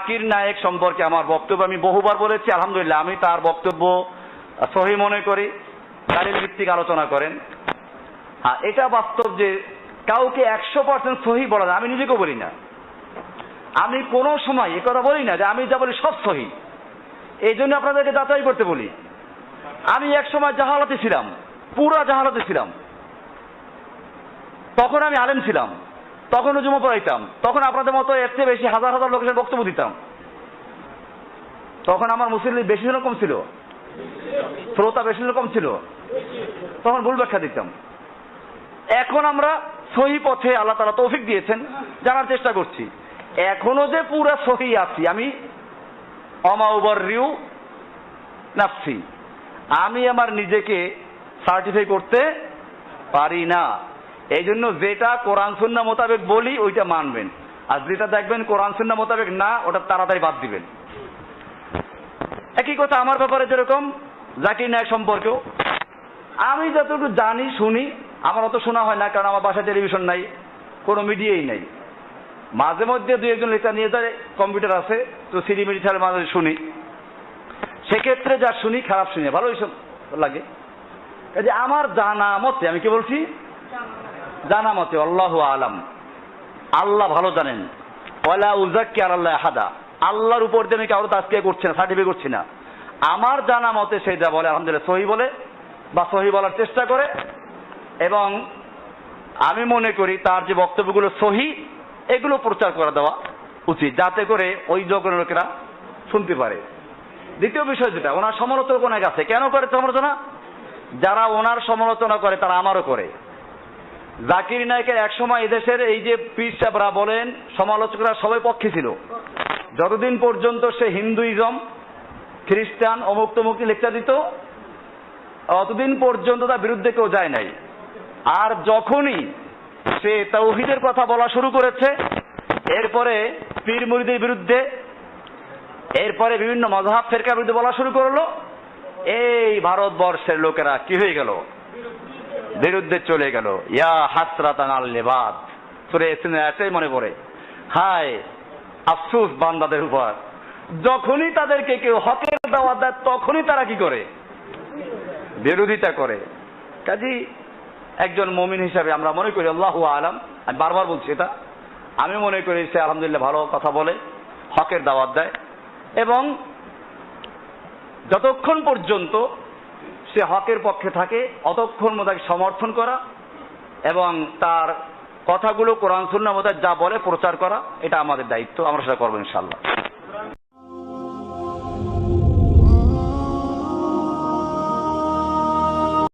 জাকির নায়েক সম্পর্কে আমার বক্তব্য আমি বহুবার বলেছি, আলহামদুলিল্লাহ আমি তার বক্তব্য সহি মনে করি, দলিল ভিত্তিক আলোচনা করেন। হ্যাঁ, এটা বাস্তব যে কাউকে 100% সহি বলা যায়, আমি নিজেকেও বলি না, আমি কোনো সময় এ কথা বলি না যে আমি যা বলি সব সহি। এই জন্য আপনাদেরকে যাচাই করতে বলি। আমি এক সময় জাহালাতে ছিলাম, পুরা জাহালাতে ছিলাম, তখন আমি আলেম ছিলাম, তখনও জুমা পড়াইতাম, তখন আপনাদের মতো এর চেয়ে বেশি হাজার হাজার লোকের বক্তব্য দিতাম। তখন আমার মুসল্লি বেশি রকম ছিল, শ্রোতা বেশি রকম ছিল, তখন ভুল ব্যাখ্যা দিতাম। এখন আমরা সহি পথে আল্লাহ তাআলা তৌফিক দিয়েছেন, জানার চেষ্টা করছি। এখনো যে পুরা সহি আছি আমি, অমা উবাররিউ নাফসি, আমি আমার নিজেকে সার্টিফাই করতে পারি না। এই জন্য যেটা কোরআন সুন্নাহ মোতাবেক বলি ওইটা মানবেন, আর যেটা দেখবেন কোরআন সুন্নাহ মোতাবেক না ওটা তাড়াতাড়ি বাদ দিবেন। একই কথা আমার ব্যাপারে, যেরকম জাকির নায়েক সম্পর্কেও আমি যতটুকু জানি শুনি, আমার অত শোনা হয় না, কারণ আমার বাসায় টেলিভিশন নাই, কোনো মিডিয়াই নাই। মাঝে মধ্যে দুই একজন লেখা নিয়ে যায়, কম্পিউটার আছে, তো সিডি মিডি ছাড়া মাঝে শুনি। সেক্ষেত্রে যা শুনি খারাপ শুনি, ভালো এইসব লাগে। যে আমার জানা মতে, আমি কি বলছি, জানা মতে, আল্লাহু আলাম, আল্লাহ ভালো জানেন, ওয়ালা উযাক্কি আলাল্লাহি আহাদা, আল্লাহর উপর দিয়ে আমি কারো তাজকিয়া করছি না, সার্টিফাই করছি না। আমার জানা মতে সে যা বলে আলহামদুলিল্লাহ সহি বলে বা সহি বলার চেষ্টা করে, এবং আমি মনে করি তার যে বক্তব্যগুলো সহি এগুলো প্রচার করে দেওয়া উচিত, যাতে করে ওই জগতের লোকেরা শুনতে পারে। দ্বিতীয় বিষয় যেটা, ওনার সমালোচনা অনেক আছে। কেন করে সমালোচনা? যারা ওনার সমালোচনা করে তারা আমারও করে। জাকির নায়েকের একসময় এদেশের এই যে পীর সাহেবরা বলেন, সমালোচকরা সবাই পক্ষে ছিল, যতদিন পর্যন্ত সে হিন্দুইজম, খ্রিস্টান, অমুক তমুক লেকচার দিত, অতদিন পর্যন্ত তার বিরুদ্ধে কেউ যায় নাই। আর যখনই সে তাওহীদের কথা বলা শুরু করেছে, এরপরে পীর মুরিদের বিরুদ্ধে, এরপরে বিভিন্ন মাযহাব ফিরকার বিরুদ্ধে বলা শুরু করলো, এই ভারতবর্ষের লোকেরা কি হয়ে গেল, বিরুদ্ধে চলে গেল। ইয়া হাসরাতান আল লিবাদ, সূরা ইয়াসিনের আয়াতটাই মনে পড়ে, হায় আফসোস বান্দাদের উপর। যখনই তাদেরকে কেউ হকের দাওয়াত দেয় তখনই তারা কি করে, বিরোধিতা করে। কাজী একজন মুমিন হিসাবে আমরা মনে করি, আল্লাহু আলাম, আমি বারবার বলছি এটা, আমি মনে করি সে আলহামদুলিল্লাহ ভালো কথা বলে, হকের দাওয়াত দেয়, এবং যতক্ষণ পর্যন্ত সে হকের পক্ষে থাকে অতক্ষণ তাকে সমর্থন করা এবং তার কথাগুলো কোরআন সুন্নাহ মতে যা বলে প্রচার করা, এটা আমাদের দায়িত্ব, আমরা সেটা করবো ইনশাআল্লাহ।